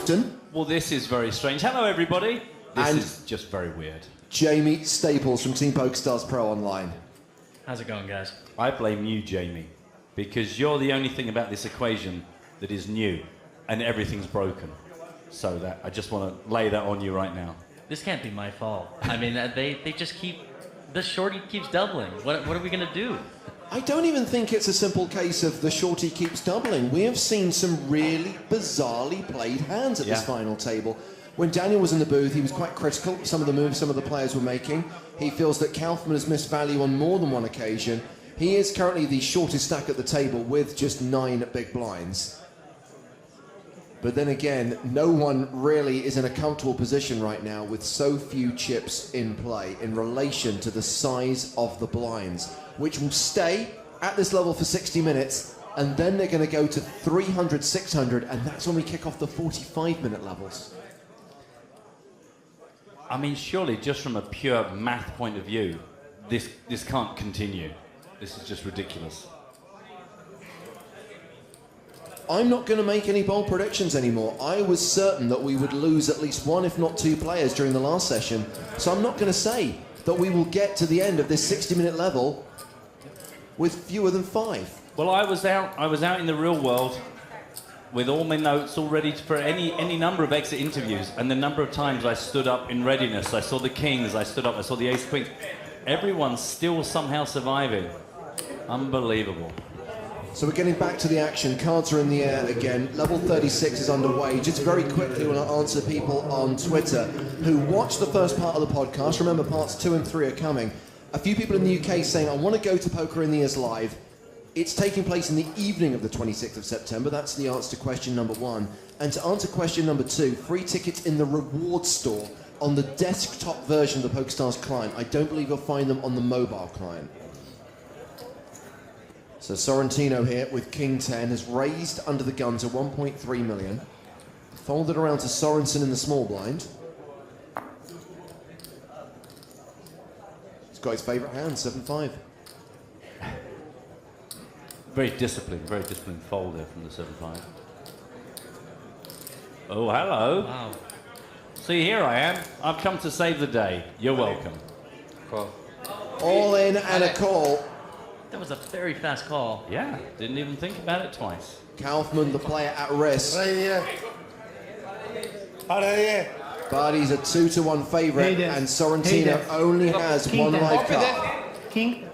Buxton. Well, this is very strange. Hello, everybody. This And- is just very weird. Jamie Staples from Team PokerStars Pro Online. How's it going, guys? I blame you, Jamie, because you're the only thing about this equation that is new, and everything's broken. So that I just want to lay that on you right now. This can't be my fault. I mean, they just keep... The shorty keeps doubling. What are we going to do? I don't even think it's a simple case of the shorty keeps doubling. We have seen some really bizarrely played hands at this final table. When Daniel was in the booth, he was quite critical of some of the moves some of the players were making. He feels that Kaufman has missed value on more than one occasion. He is currently the shortest stack at the table with just 9 big blinds. But then again, no one really is in a comfortable position right now with so few chips in play in relation to the size of the blinds, which will stay at this level for 60 minutes, and then they're going to go to 300, 600, and that's when we kick off the 45-minute levels. I mean, surely, just from a pure math point of view, this can't continue. This is just ridiculous. I'm not going to make any bold predictions anymore. I was certain that we would lose at least 1, if not 2 players during the last session, so I'm not going to say that we will get to the end of this 60-minute level with fewer than 5. Well, I was out in the real world with all my notes all ready for any number of exit interviews, and the number of times I stood up in readiness. I saw the kings, I stood up, I saw the ace queens. Everyone's still somehow surviving. Unbelievable. So we're getting back to the action. Cards are in the air again. Level 36 is underway. Just very quickly, when I answer people on Twitter who watched the first part of the podcast, remember parts 2 and 3 are coming. A few people in the UK saying, I want to go to Poker in the Ears live. It's taking place in the evening of the 26th of September. That's the answer to question number 1. And to answer question number 2, free tickets in the reward store on the desktop version of the PokerStars client. I don't believe you'll find them on the mobile client. So Sorrentino here with King 10 has raised under the gun to 1.3 million. Folded around to Sorensen in the small blind. He's got his favourite hand, 7-5. Very disciplined fold there from the 7-5. Oh, hello. Wow. See, here I am. I've come to save the day. You're welcome. Cool. All in and a call. That was a very fast call. Yeah, didn't even think about it twice. Kaufman, the player at risk. Right here. But he's a 2-1 favourite, and Sorrentino only has 1 live card. King.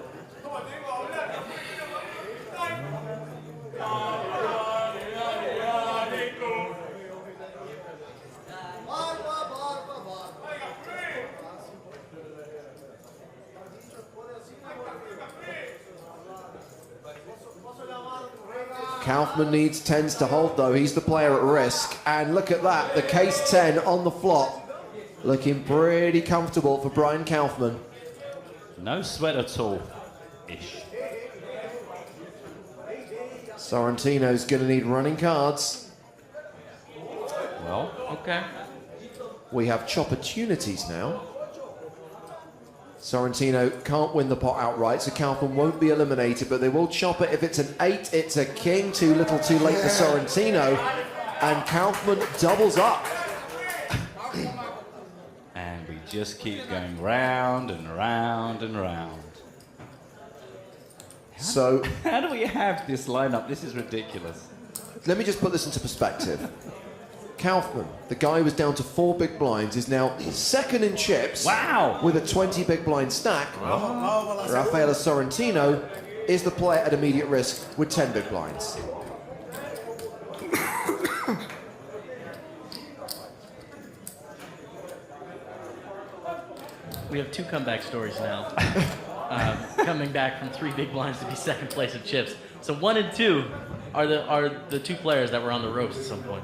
Kaufman needs 10s to hold, though. He's the player at risk. And look at that, the case 10 on the flop. Looking pretty comfortable for Brian Kaufman. No sweat at all. Ish. Sorrentino's going to need running cards. Well, Okay. We have chopportunities now. Sorrentino can't win the pot outright, so Kaufman won't be eliminated, but they will chop it. If it's an 8, it's a king. Too little, too late for Sorrentino. And Kaufman doubles up. and we just keep going round and round and round. So How do we have this lineup? This is ridiculous. let me just put this into perspective. Kaufman, the guy who was down to 4 big blinds, is now second in chips. Wow! With a 20 big blind stack. Rafael Sorrentino is the player at immediate risk with 10 big blinds. We have 2 comeback stories now. Coming back from 3 big blinds to be second place in chips. So 1 and 2 are the 2 players that were on the ropes at some point.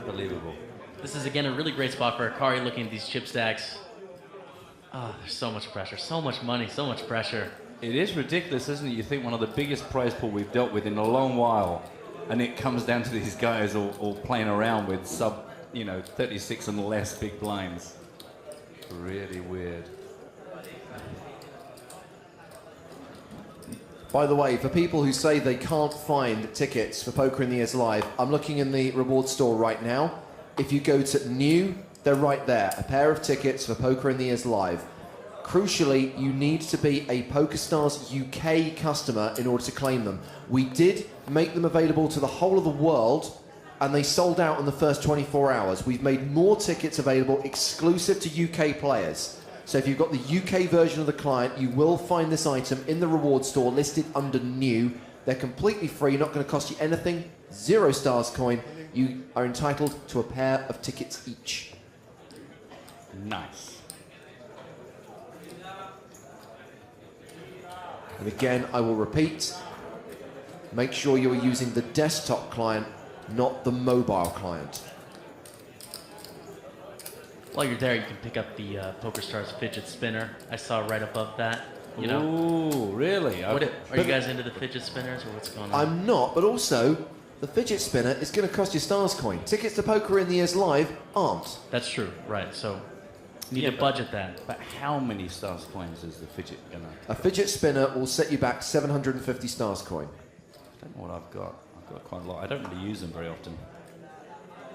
Unbelievable. This is again a really great spot for Akari looking at these chip stacks. Oh, there's so much pressure, so much money, so much pressure. It is ridiculous, isn't it? You think one of the biggest prize pool we've dealt with in a long while, and it comes down to these guys all playing around with 36 and less big blinds. Really weird. By the way, for people who say they can't find tickets for Poker in the Ears Live, I'm looking in the reward store right now. If you go to new, they're right there. A pair of tickets for Poker in the Ears Live. Crucially, you need to be a PokerStars UK customer in order to claim them. We did make them available to the whole of the world, and they sold out in the first 24 hours. We've made more tickets available exclusive to UK players. So if you've got the UK version of the client, you will find this item in the reward store listed under new. They're completely free, not going to cost you anything, 0 stars coin. You are entitled to a pair of tickets each. Nice. And again, I will repeat, make sure you are using the desktop client, not the mobile client. While you're there, you can pick up the PokerStars fidget spinner. I saw right above that. You know. Ooh, really? Are you guys into the fidget spinners, or what's going on? I'm not, but also the fidget spinner is going to cost you stars coin. Tickets to Poker in the Ears Live aren't. That's true, right? So you need to budget that. But how many stars coins is the fidget gonna? A fidget spinner will set you back 750 stars coin. I don't know what I've got. I've got quite a lot. I don't really use them very often.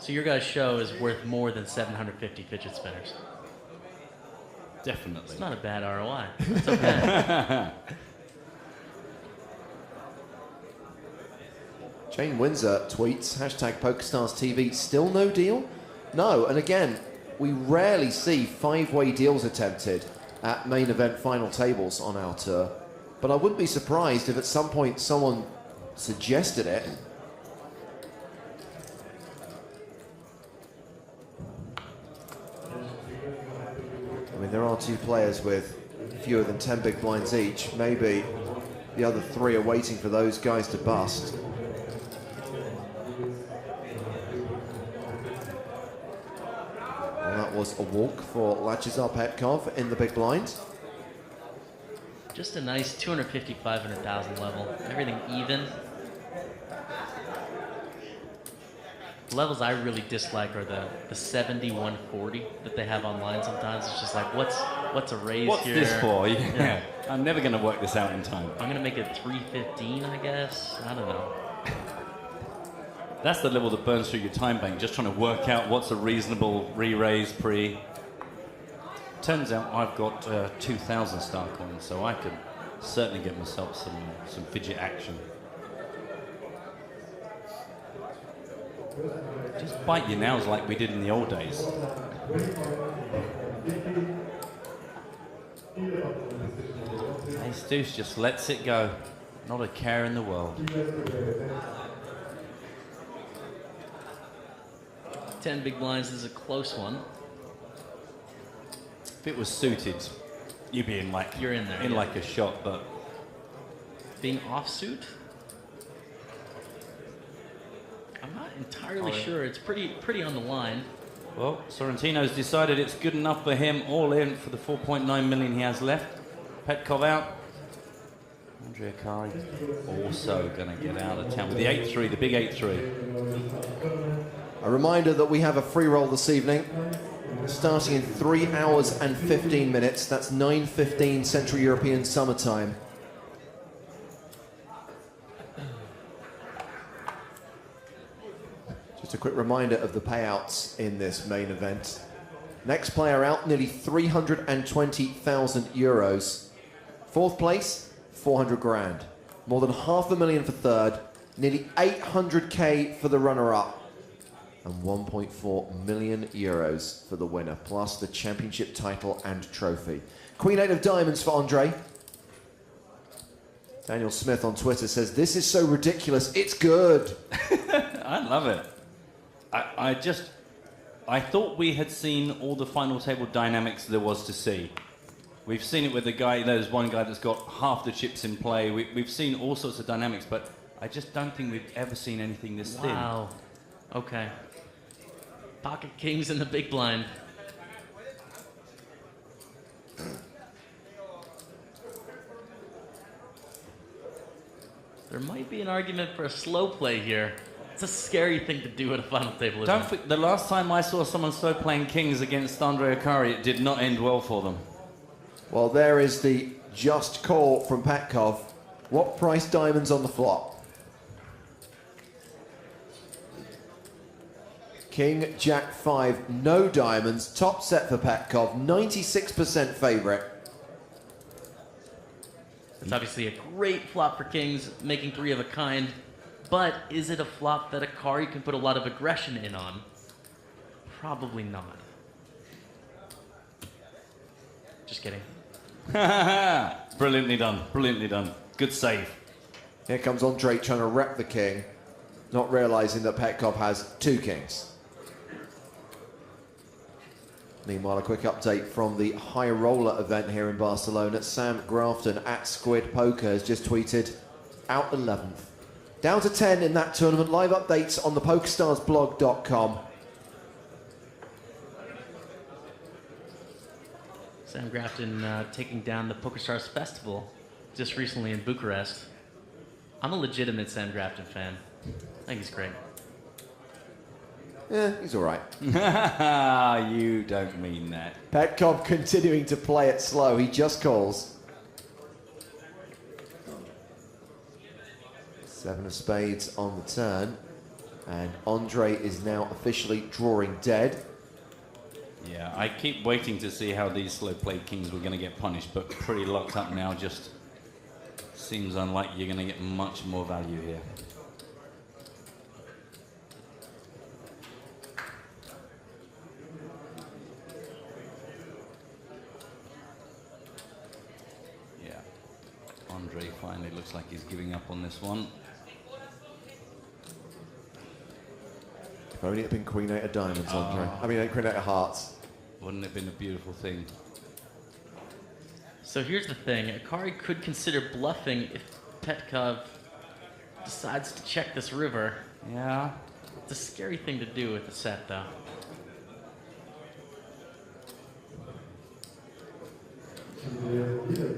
So your guys' show is worth more than 750 fidget spinners. Definitely. It's not a bad ROI. It's okay. Jane Windsor tweets, hashtag PokerStarsTV, still no deal? No, and again, we rarely see 5-way deals attempted at main event final tables on our tour, but I wouldn't be surprised if at some point someone suggested it. I mean, there are 2 players with fewer than 10 big blinds each. Maybe the other 3 are waiting for those guys to bust. Well, that was a walk for Lachizar Petkov in the big blind. Just a nice 250, 500,000 level. Everything even. The levels I really dislike are the 70, 140 that they have online sometimes. It's just like, what's a raise What's here? this for? Yeah. I'm never going to work this out in time. I'm going to make it 315, I guess. I don't know. That's the level that burns through your time bank, just trying to work out what's a reasonable re-raise pre. Turns out I've got 2,000 star coins, so I could certainly get myself some fidget action. Just bite your nails like we did in the old days. Ace Deuce just lets it go. Not a care in the world. 10 big blinds is a close one. If it was suited, you'd be in like You're in there, in yeah. like a shot, but Being offsuit? I'm not entirely sure. It's pretty on the line. well, Sorrentino's decided it's good enough for him, all in for the 4.9 million he has left. Petkov out. Andrea Kari also going to get out of town with the 8-3, the big 8-3. A reminder that we have a free roll this evening, starting in 3 hours and 15 minutes. That's 9:15 Central European Summer Time. Just a quick reminder of the payouts in this main event. Next player out, nearly 320,000 euros. 4th place, 400 grand. More than $500,000 for 3rd, nearly 800k for the runner-up, and 1.4 million euros for the winner, plus the championship title and trophy. Queen 8 of diamonds for Andre. Daniel Smith on Twitter says, "This is so ridiculous, it's good." I love it. I thought we had seen all the final table dynamics there was to see. We've seen it with the guy, there's one guy that's got half the chips in play. We've seen all sorts of dynamics, but I just don't think we've ever seen anything this thin. Wow. Okay. Pocket kings in the big blind. There might be an argument for a slow play here. It's a scary thing to do at a final table. Don't the last time I saw someone slow playing kings against Andre Akari, it did not end well for them. Well, there is the just call from Petkov. What price diamonds on the flop? King, Jack 5, no diamonds. Top set for Petkov, 96% favorite. It's obviously a great flop for kings, making 3 of a kind. But is it a flop that Akari can put a lot of aggression in on? Probably not. Just kidding. Brilliantly done. Brilliantly done. Good save. Here comes Andre trying to rep the king, not realizing that Petkov has 2 kings. Meanwhile, a quick update from the High Roller event here in Barcelona. Sam Grafton at Squid Poker has just tweeted, out 11th. Down to 10 in that tournament. Live updates on the PokerStarsblog.com. Sam Grafton taking down the PokerStars Festival just recently in Bucharest. I'm a legitimate Sam Grafton fan. I think he's great. Yeah, he's all right. You don't mean that. Petkov continuing to play it slow. He just calls. 7 of spades on the turn. And Andre is now officially drawing dead. Yeah, I keep waiting to see how these slow-played kings were going to get punished, but pretty locked up now. Just seems unlikely you're going to get much more value here. Yeah, Andre finally looks like he's giving up on this one. If only it had been Queen 8 of diamonds, Andre. I mean, Queen 8 of hearts. Wouldn't it have been a beautiful thing? So here's the thing. Akari could consider bluffing if Petkov decides to check this river. Yeah. It's a scary thing to do with the set, though.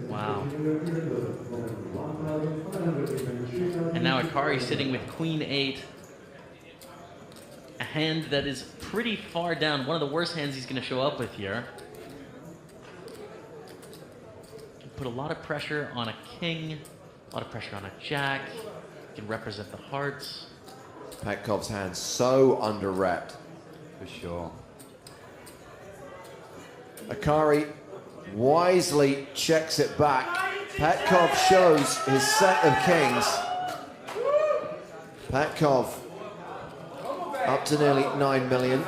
Wow. And now Akari sitting with Queen 8. A hand that is pretty far down. One of the worst hands he's going to show up with here. Can put a lot of pressure on a king, a lot of pressure on a jack. Can represent the hearts. Petkov's hand so under-repped. For sure. Akari wisely checks it back. Petkov shows his set of kings. Petkov up to nearly 9 million,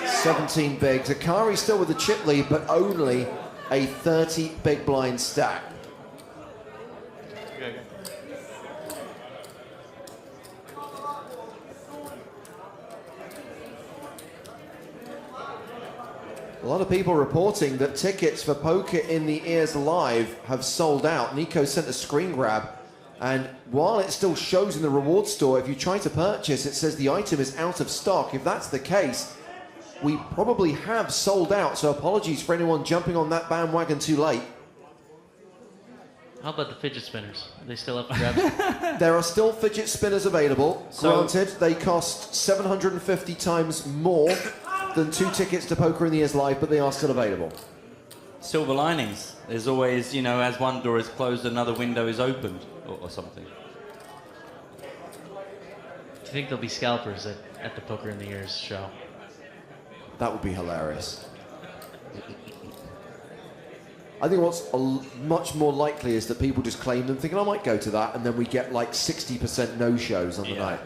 17 bigs. Akari still with the chip lead, but only a 30 big blind stack. A lot of people reporting that tickets for Poker in the Ears Live have sold out. Nico sent a screen grab, and while it still shows in the reward store, if you try to purchase, it says the item is out of stock. If that's the case, we probably have sold out, so apologies for anyone jumping on that bandwagon too late. How about the fidget spinners? Are they still up for grabs? There are still fidget spinners available. So- Granted, they cost 750 times more than 2 tickets to Poker in the Ears Live, but they are still available. Silver linings. There's always, you know, as one door is closed, another window is opened, or something. Do you think there'll be scalpers at the Poker in the Ears show? That would be hilarious. I think what's much more likely is that people just claim them, thinking I might go to that, and then we get like 60% no-shows on the night.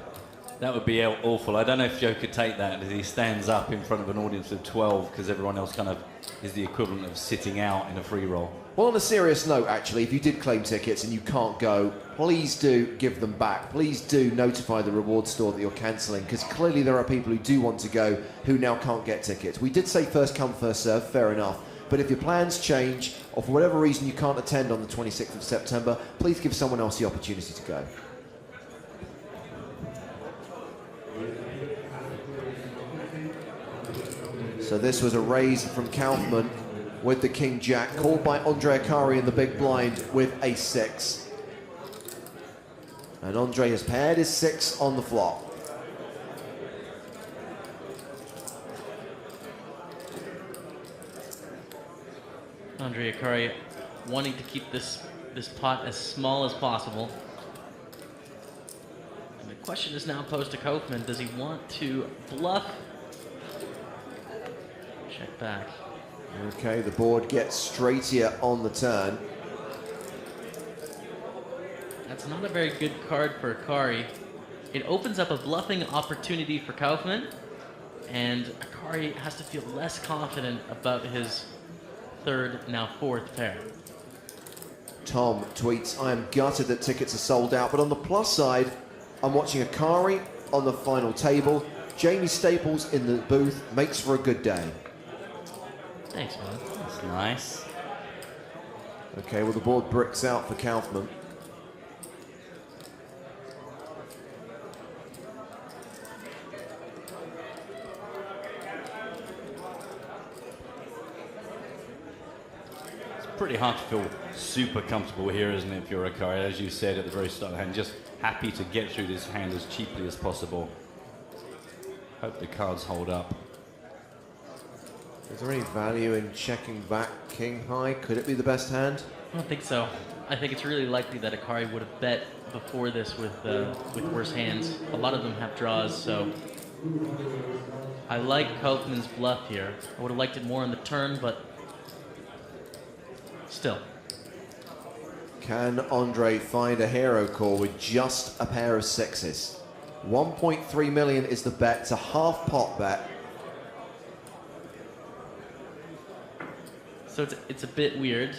That would be awful. I don't know if Joe could take that as he stands up in front of an audience of 12 because everyone else kind of is the equivalent of sitting out in a free roll. Well, on a serious note, actually, if you did claim tickets and you can't go, please do give them back. Please do notify the reward store that you're cancelling, because clearly there are people who do want to go who now can't get tickets. We did say first come, first serve, fair enough. But if your plans change, or for whatever reason you can't attend on the 26th of September, please give someone else the opportunity to go. So this was a raise from Kaufman with the King Jack, called by Andre Akari in the big blind with a 6. And Andre has paired his 6 on the flop. Andre Akari wanting to keep this this pot as small as possible. And the question is now posed to Kaufman. Does he want to bluff? Check back. Okay, the board gets straightier on the turn. That's not a very good card for Akari. It opens up a bluffing opportunity for Kaufman, and Akari has to feel less confident about his third, now fourth pair. Tom tweets, I am gutted that tickets are sold out, but on the plus side, I'm watching Akari on the final table. Jamie Staples in the booth makes for a good day. Thanks, man. That's nice. Okay, well, the board bricks out for Kaufman. Pretty hard to feel super comfortable here, isn't it, if you're Akari? As you said at the very start of the hand, just happy to get through this hand as cheaply as possible. Hope the cards hold up. Is there any value in checking back king high? Could it be the best hand? I don't think so. I think it's really likely that Akari would have bet before this with worse hands. A lot of them have draws, so I like Kaufman's bluff here. I would have liked it more on the turn, but still. Can Andre find a hero call with just a pair of sixes? 1.3 million is the bet. It's a half pot bet. So it's a bit weird.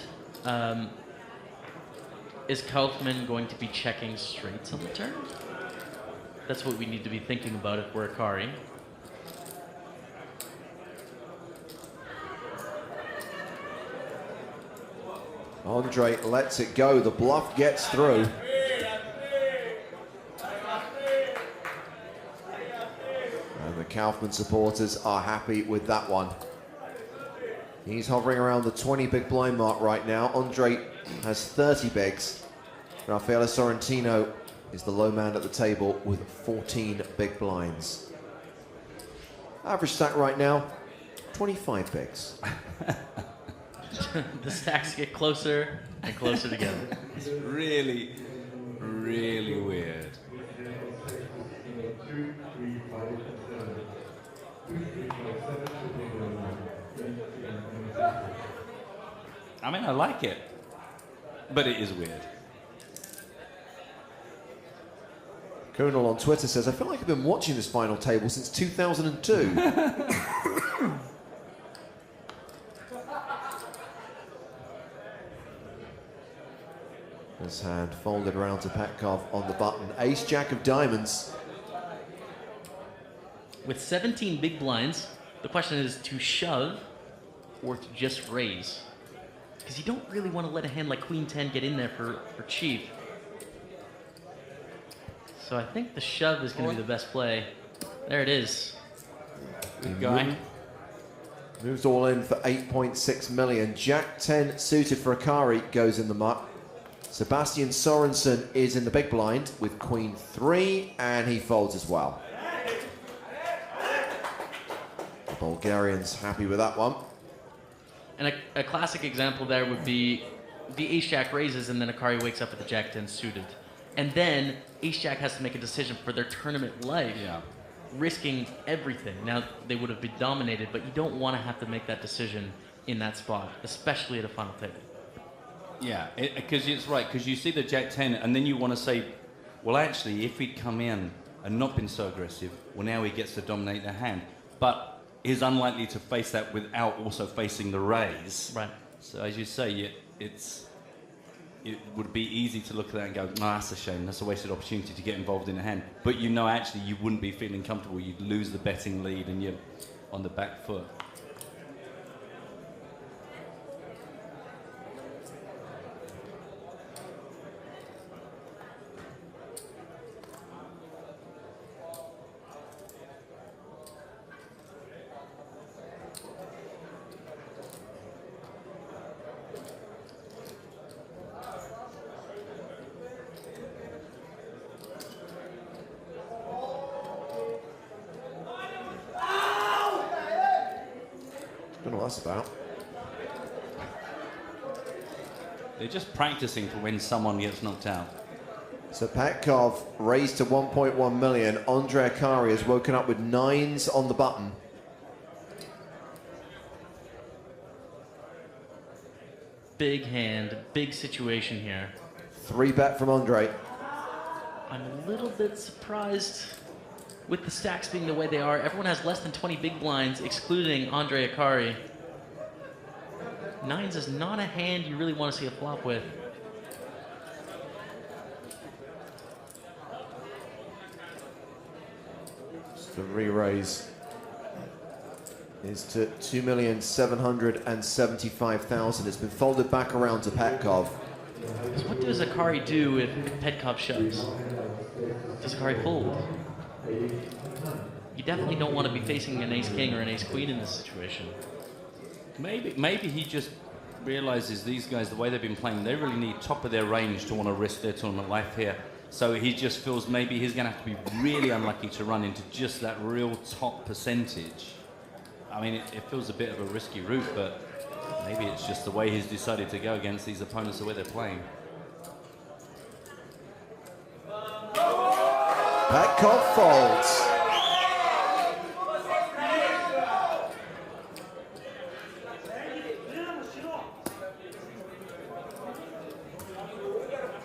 Is Kaufman going to be checking straights on the turn? That's what we need to be thinking about if we're Akari. Andre lets it go. The bluff gets through. And the Kaufman supporters are happy with that one. He's hovering around the 20 big blind mark right now. Andre has 30 bigs. Raffaele Sorrentino is the low man at the table with 14 big blinds. Average stack right now, 25 bigs. The stacks get closer and closer together. It's really, really weird. I mean, I like it, but it is weird. Kunal on Twitter says, I feel like I've been watching this final table since 2002. This hand folded around to Petkov on the button. Ace Jack of diamonds. With 17 big blinds, the question is to shove or to just raise. Because you don't really want to let a hand like Queen 10 get in there for cheap. So I think the shove is going to be the best play. There it is. Good guy. Moves all in for 8.6 million. Jack 10 suited for Akari goes in the muck. Sebastian Sorensen is in the big blind with Queen 3, and he folds as well. The Bulgarian's happy with that one. And a classic example there would be the Ace-Jack raises, and then Akari wakes up with the Jack 10 suited. And then Ace-Jack has to make a decision for their tournament life, risking everything. Now, they would have been dominated, but you don't want to have to make that decision in that spot, especially at a final table. Yeah, because it's right, because you see the Jack 10, and then you want to say, well, actually, if he'd come in and not been so aggressive, well, now he gets to dominate the hand. But he's unlikely to face that without also facing the raise. Right. So as you say, it would be easy to look at that and go, no, that's a shame, that's a wasted opportunity to get involved in a hand. But you know, actually, you wouldn't be feeling comfortable. You'd lose the betting lead and you're on the back foot. Don't know what that's about. They're just practicing for when someone gets knocked out. So Petkov raised to 1.1 million. Andre Akari has woken up with 9s on the button. Big hand, big situation here. 3-bet from Andre. I'm a little bit surprised with the stacks being the way they are. Everyone has less than 20 big blinds, excluding Andre Akari. 9s is not a hand you really want to see a flop with. The re-raise is to 2,775,000. It's been folded back around to Petkov. So what does Akari do if Petkov shoves? Does Akari fold? You definitely don't want to be facing an ace-king or an ace-queen in this situation. Maybe he just realizes these guys, the way they've been playing, they really need top of their range to want to risk their tournament life here. So he just feels maybe he's going to have to be really unlucky to run into just that real top percentage. I mean, it feels a bit of a risky route, but maybe it's just the way he's decided to go against these opponents, the way they're playing. Petkov folds.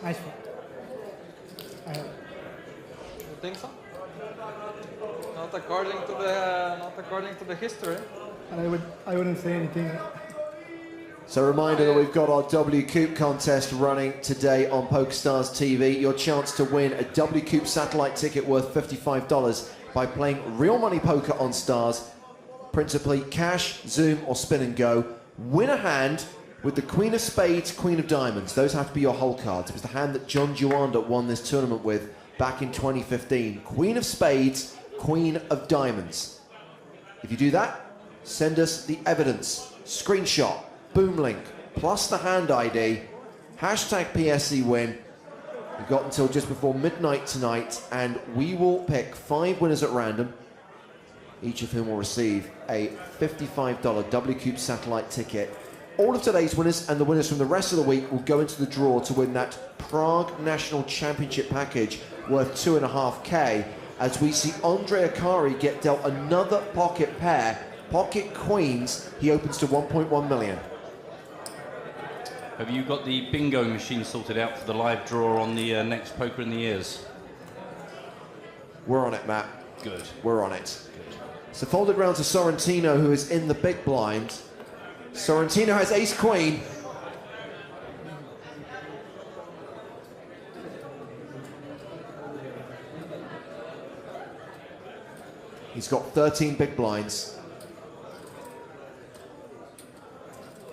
Nice one. You think so? Not according to the history. And I wouldn't say anything. So a reminder that we've got our W Coupe contest running today on PokerStars TV. Your chance to win a W Coupe satellite ticket worth $55 by playing real money poker on Stars. Principally cash, zoom or spin and go. Win a hand with the Queen of Spades, Queen of Diamonds. Those have to be your hole cards. It was the hand that John Juanda won this tournament with back in 2015. Queen of Spades, Queen of Diamonds. If you do that, send us the evidence, screenshot, boom link, plus the hand ID, hashtag PSC win. We've got until just before midnight tonight, and we will pick 5 winners at random, each of whom will receive a $55 W Coupe satellite ticket. All of today's winners and the winners from the rest of the week will go into the draw to win that Prague National Championship package worth $2.5K, as we see Andre Akari get dealt another pocket pair, pocket queens. He opens to 1.1 million. Have you got the bingo machine sorted out for the live draw on the next Poker in the Ears? We're on it, Matt. Good. We're on it. Good. So folded round to Sorrentino, who is in the big blind. Sorrentino has ace-queen. He's got 13 big blinds.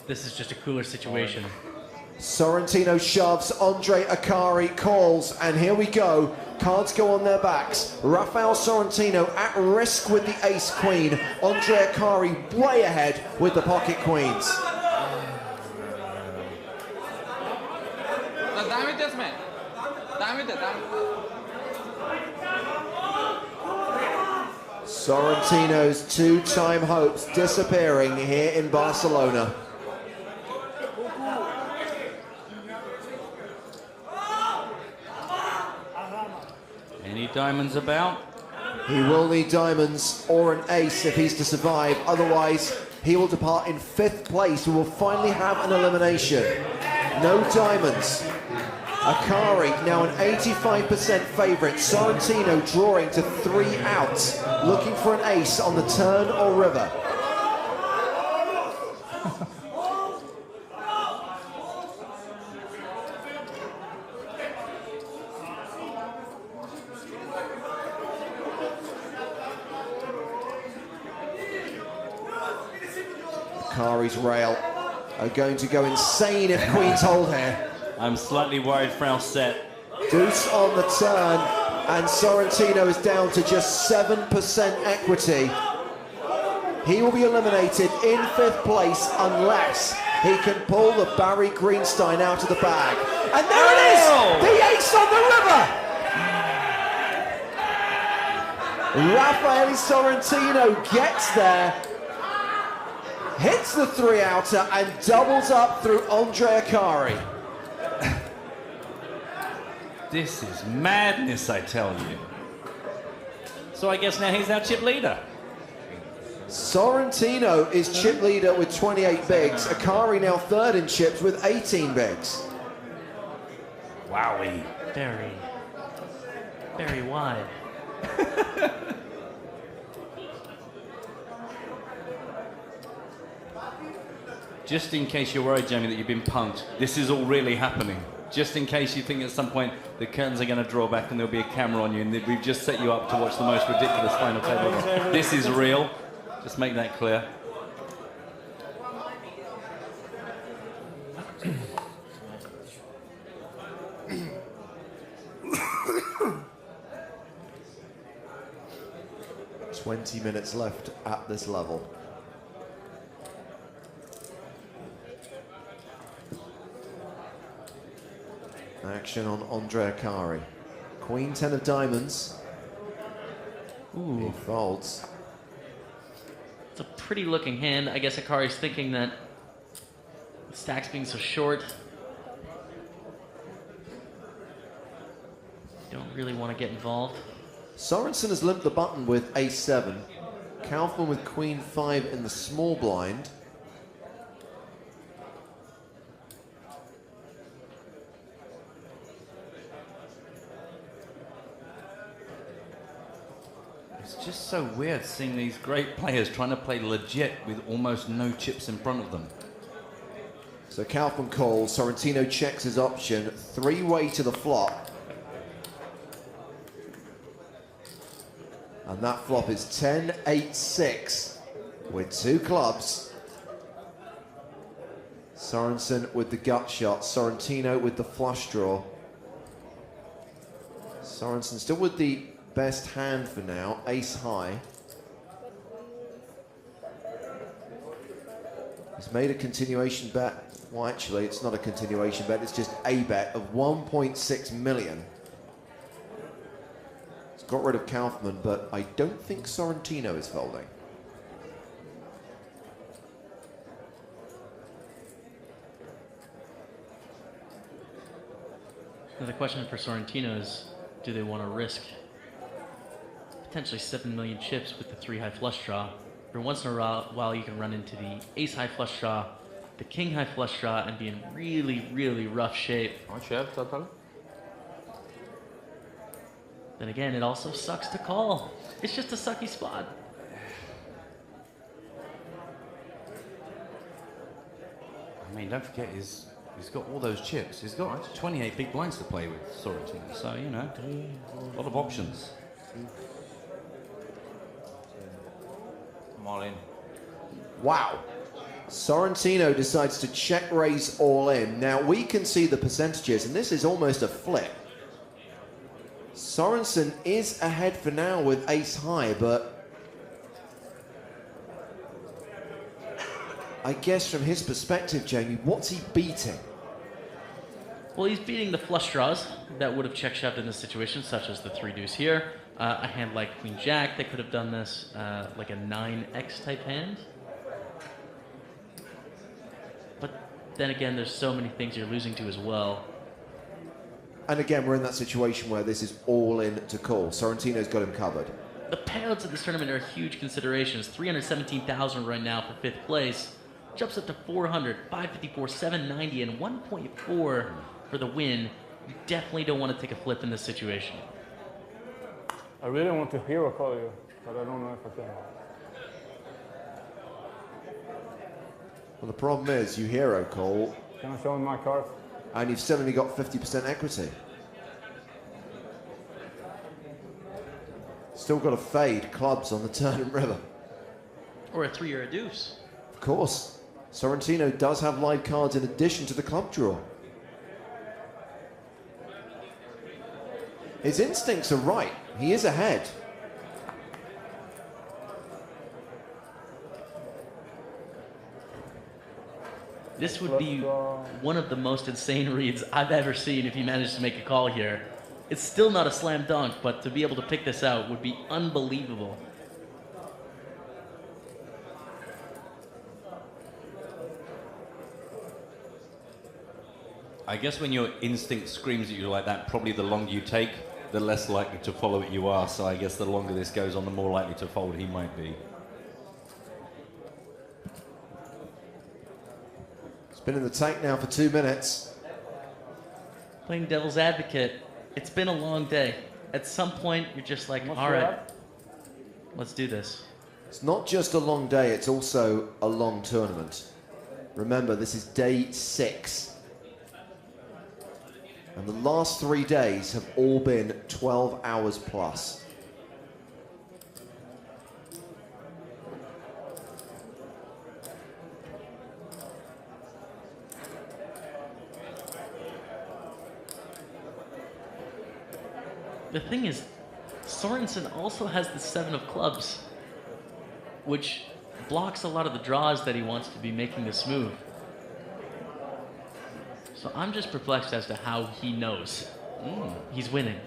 This is just a cooler situation. Sorrentino shoves, Andre Akari calls, and here we go. Cards go on their backs. Rafael Sorrentino at risk with the ace-queen. Andre Akari way ahead with the pocket queens. Sorrentino's 2-time hopes disappearing here in Barcelona. Any diamonds about? He will need diamonds or an ace if he's to survive. Otherwise, he will depart in 5th place. We will finally have an elimination. No diamonds. Akari now an 85% favourite. Sorrentino drawing to 3 outs, looking for an ace on the turn or river. Akari's rail are going to go insane if queens hold here. I'm slightly worried for our set. Deuce on the turn, and Sorrentino is down to just 7% equity. He will be eliminated in 5th place unless he can pull the Barry Greenstein out of the bag. And there it is! The ace on the river! Rafael Sorrentino gets there, hits the 3-outer and doubles up through Andre Akari. This is madness, I tell you. So I guess now he's our chip leader. Sorrentino is chip leader with 28 bigs. Akari now third in chips with 18 bigs. Wowie. Very, very wide. Just in case you're worried, Jamie, that you've been punked, this is all really happening. Just in case you think at some point the curtains are going to draw back and there'll be a camera on you and we've just set you up to watch the most ridiculous final table ever. This is real. Just make that clear. "20 minutes left at this level." Action on Andre Akari. Queen 10 of diamonds. Ooh. He folds. It's a pretty looking hand. I guess Akari's thinking that the stack's being so short, you don't really want to get involved. Sorensen has limped the button with ace-7. Kaufman with queen 5 in the small blind. It's just so weird seeing these great players trying to play legit with almost no chips in front of them. So Kaufman calls, Sorrentino checks his option, three-way to the flop. And that flop is 10-8-6 with two clubs. Sorensen with the gut shot, Sorrentino with the flush draw. Sorensen still with the best hand for now, ace high. He's made a continuation bet. Well, actually, it's not a continuation bet, it's just a bet of 1.6 million. He's got rid of Kaufman, but I don't think Sorrentino is folding. Now the question for Sorrentino is, do they want to risk potentially 7 million chips with the 3-high flush draw? Every once in a while you can run into the ace-high flush draw, the king-high flush draw, and be in really, really rough shape. Then again, it also sucks to call. It's just a sucky spot. I mean, don't forget, he's got all those chips. He's got 28 big blinds to play with, Sorrentino. So, you know, a lot of options. I'm all in. Wow. Sorrentino decides to check raise all in. Now we can see the percentages, and this is almost a flip. Sorensen is ahead for now with ace high, but I guess from his perspective, Jamie, what's he beating? Well, he's beating the flush draws that would have check shoved in this situation, such as the 3-deuce here. A hand like Queen Jack that could have done this, like a 9x type hand. But then again, there's so many things you're losing to as well. And again, we're in that situation where this is all in to call. Sorrentino's got him covered. The payouts of this tournament are huge considerations. 317,000 right now for 5th place. Jumps up to 400, 554, 790, and 1.4 for the win. You definitely don't want to take a flip in this situation. I really want to hero call you, but I don't know if I can. Well, the problem is you hero call, Can I show him my cards? and you've suddenly got 50% equity. Still got to fade clubs on the turn and river. Or a 3 or a deuce. Of course. Sorrentino does have live cards in addition to the club draw. His instincts are right. He is ahead. This would be one of the most insane reads I've ever seen if he managed to make a call here. It's still not a slam dunk, but to be able to pick this out would be unbelievable. I guess when your instinct screams at you like that, probably the longer you take, the less likely to follow it you are. So I guess the longer this goes on, the more likely to fold he might be. It's been in the tank now for 2 minutes. Playing devil's advocate, it's been a long day. At some point, you're just like, all right, let's do this. It's not just a long day, it's also a long tournament. Remember, this is day 6. And the last 3 days have all been 12 hours plus. The thing is, Sorensen also has the 7 of clubs, which blocks a lot of the draws that he wants to be making this move. So I'm just perplexed as to how he knows he's winning.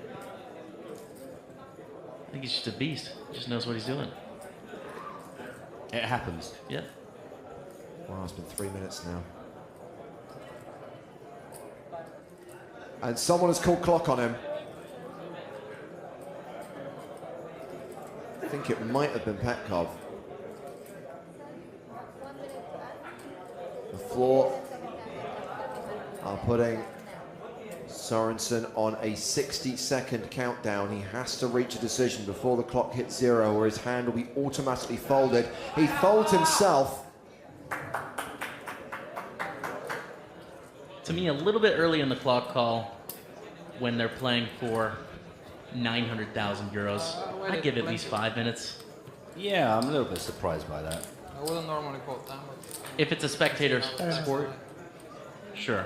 I think he's just a beast. He just knows what he's doing. It happens. Yeah. Wow, it's been 3 minutes now. And someone has called clock on him. I think it might have been Petkov. The floor are putting Sorensen on a 60-second countdown. He has to reach a decision before the clock hits 0 or his hand will be automatically folded. He folds himself. To me, a little bit early in the clock call when they're playing for 900,000 euros. I give it at least 5 minutes. Yeah, I'm a little bit surprised by that. I wouldn't normally quote that much. If it's a spectator sport, sure,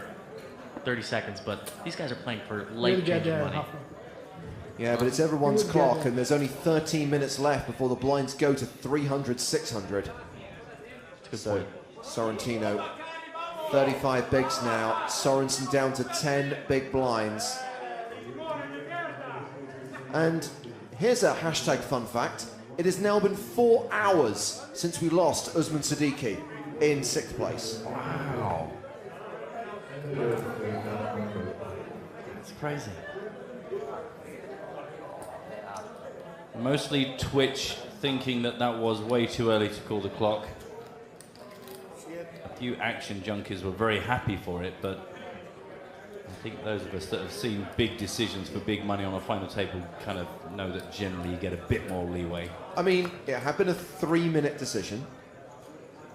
30 seconds, but these guys are playing for life-changing money. Yeah, but it's everyone's clock, and there's only 13 minutes left before the blinds go to 300, 600. So, Sorrentino, 35 bigs now. Sorensen down to 10 big blinds. And here's a hashtag fun fact. It has now been 4 hours since we lost Usman Siddiqui in 6th place. Wow. It's crazy. Mostly Twitch thinking that that was way too early to call the clock. A few action junkies were very happy for it, but I think those of us that have seen big decisions for big money on a final table kind of know that generally you get a bit more leeway. I mean, it had been a 3-minute decision,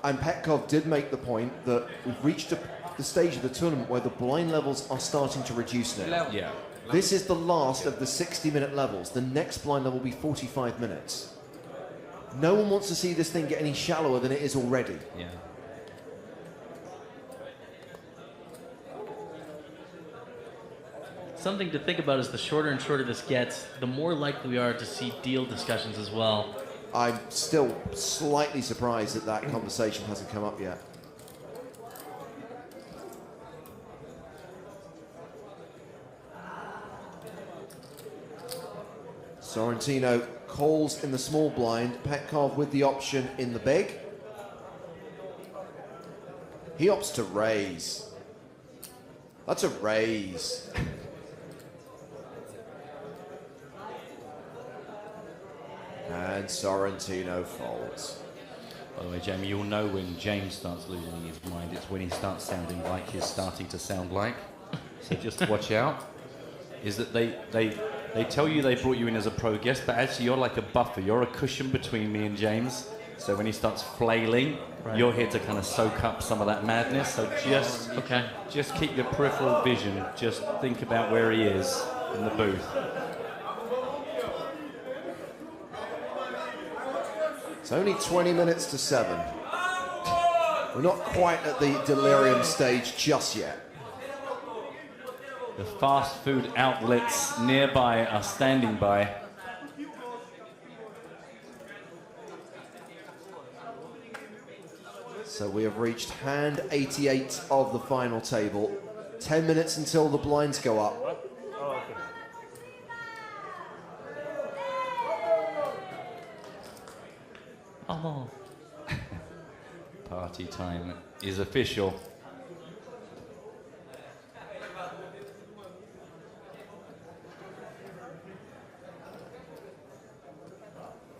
and Petkov did make the point that we've reached the stage of the tournament where the blind levels are starting to reduce now. Yeah. This is the last of the 60-minute levels. The next blind level will be 45 minutes. No one wants to see this thing get any shallower than it is already. Yeah. Something to think about is the shorter and shorter this gets, the more likely we are to see deal discussions as well. I'm still slightly surprised that that conversation hasn't come up yet. Sorrentino calls in the small blind, Petkov with the option in the big. He opts to raise. That's a raise. And Sorrentino folds. By the way, Jamie, you'll know when James starts losing his mind. It's when he starts sounding like he's starting to sound like. So just watch out. Is that they tell you they brought you in as a pro guest, but actually you're like a buffer. You're a cushion between me and James. So when he starts flailing, you're here to kind of soak up some of that madness. So just keep your peripheral vision. Just think about where he is in the booth. It's only 20 minutes to 7. We're not quite at the delirium stage just yet. The fast food outlets nearby are standing by. So we have reached hand 88 of the final table. 10 minutes until the blinds go up. Oh. Party time is official.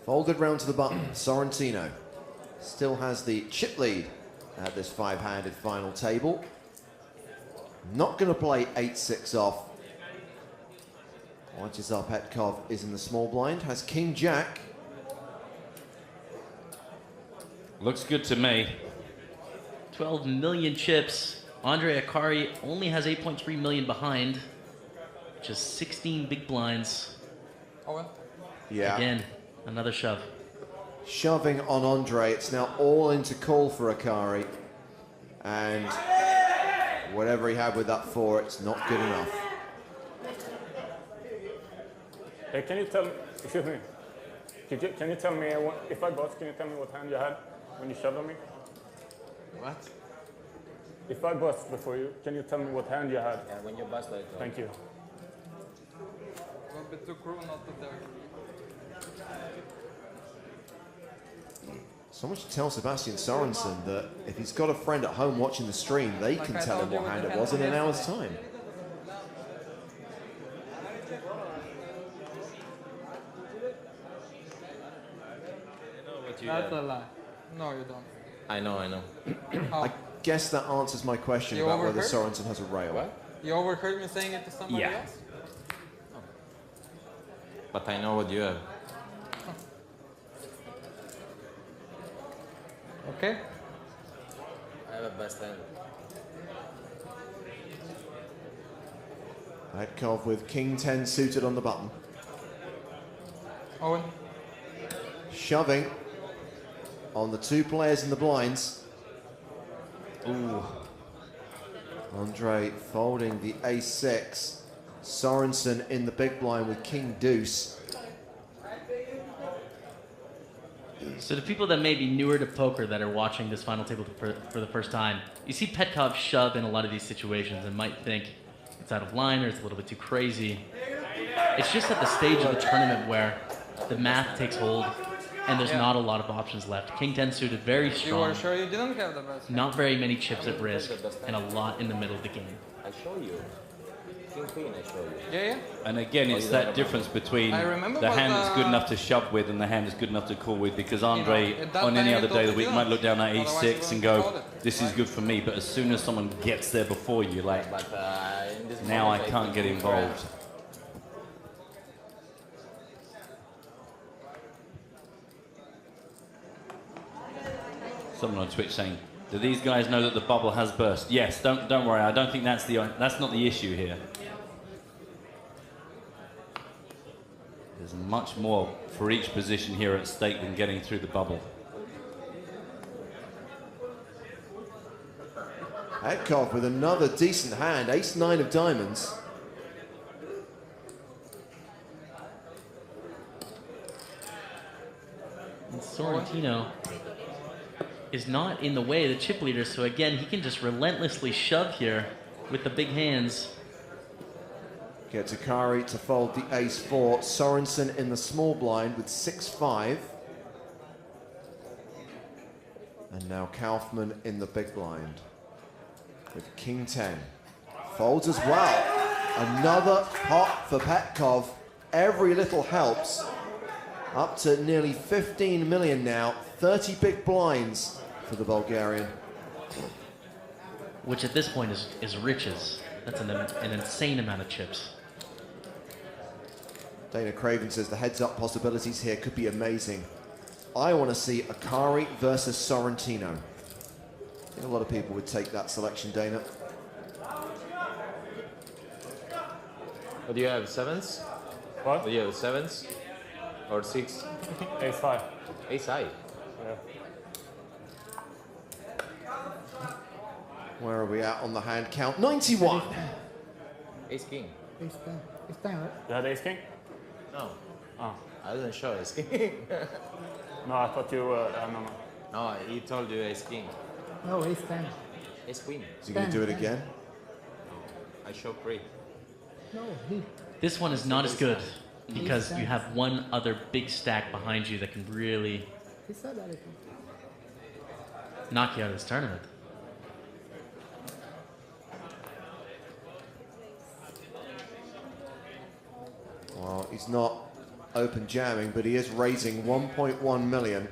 Folded round to the button. Sorrentino still has the chip lead at this five-handed final table. Not going to play 8-6 off. Wojciech Petkov is in the small blind, has King Jack. Looks good to me. 12 million chips. Andre Akari only has 8.3 million behind. Just 16 big blinds. Owen? Yeah. Again, another shove. Shoving on Andre. It's now all into call for Akari. And whatever he had with that 4, it's not good enough. Hey, can you tell me, excuse me, can you tell me, if I bust, can you tell me what hand you had when you shoved on me? What? If I bust before you, can you tell me what hand you had? Yeah, when you bust like that. Thank you. A bit too cruel not to tell. Someone should tell Sebastian Sorensen that if he's got a friend at home watching the stream, they can tell him what hand it was in an hour's time. That's a lie. No, you don't. I know. How? I guess that answers my question You about whether overheard? Sorensen has a rail. What? You overheard me saying it to somebody Yeah. else? But I know what you have. Okay. I have a best hand. Petkov with King 10 suited on the button. Owen? Shoving on the 2 players in the blinds. Ooh. Andre folding the ace-6. Sorensen in the big blind with King Deuce. So the people that may be newer to poker that are watching this final table for the first time, you see Petkov shove in a lot of these situations and might think it's out of line or it's a little bit too crazy. It's just at the stage of the tournament where the math takes hold and there's not a lot of options left. King 10 suited, very You strong. were sure you didn't have the best? Not very many chips at risk and a lot in the middle of the game. I show you. King Queen, I show you. Yeah. And again, it's that difference between I remember, the but, hand that's good enough to shove with and the hand that's good enough to call with. Because Andre, at that on any time, other you day of the thought week, you might look down at didn't. ace-6 Otherwise, and you wouldn't go, call it. this is good for me. But as soon as someone gets there before you, like, But in this now I moment, can't think get Queen involved. Someone on Twitch saying, do these guys know that the bubble has burst? Yes, don't worry. I don't think that's not the issue here. There's much more for each position here at stake than getting through the bubble. Petkov with another decent hand, ace-9 of diamonds. And Sorrentino is not in the way of the chip leader, so again, he can just relentlessly shove here with the big hands. Gets Akari to fold the ace-4. Sorensen in the small blind with 6-5. And now Kaufman in the big blind with King 10. Folds as well. Another pot for Petkov. Every little helps. Up to nearly 15 million now. 30 big blinds for the Bulgarian. Which at this point is riches. That's an insane amount of chips. Dana Craven says the heads-up possibilities here could be amazing. I want to see Akari versus Sorrentino. I think a lot of people would take that selection, Dana. What do you have? 7s? What? Do you have 7s? Or 6? Ace-5. Ace high. Yeah. Where are we at on the hand count? 91. Ace king. It's time. It's time, right? You had ace-king? No. Oh. I didn't show ace king. No, I thought you were, no. No, he told you ace king. No, it's time. Ace queen. Is he going to do it again? I show 3. No, he. This one is not as good because you have one other big stack behind you that can really He said that. knock you out of this tournament. Well, he's not open jamming, but he is raising 1.1 million.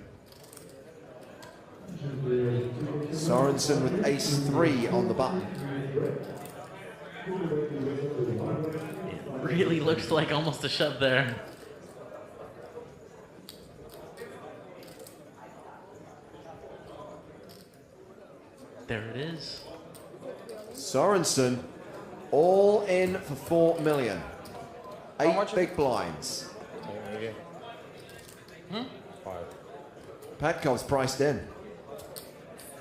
Sorensen with ace-3 on the button. It really looks like almost a shove there. There it is. Sorensen all in for 4 million. How 8 much? big blinds. Five. Petkov's priced in.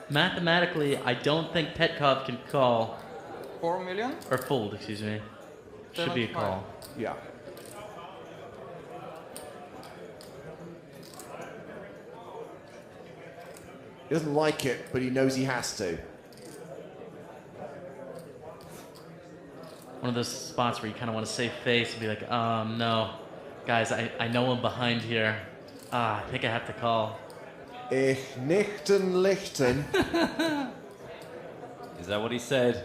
Mathematically, I don't think Petkov can call, 4 million? or fold, excuse me. Should be a 7.5. call. Yeah. He doesn't like it, but he knows he has to. One of those spots where you kind of want to save face and be like, no. Guys, I know I'm behind here. I think I have to call. Ich nichten lichten. Is that what he said?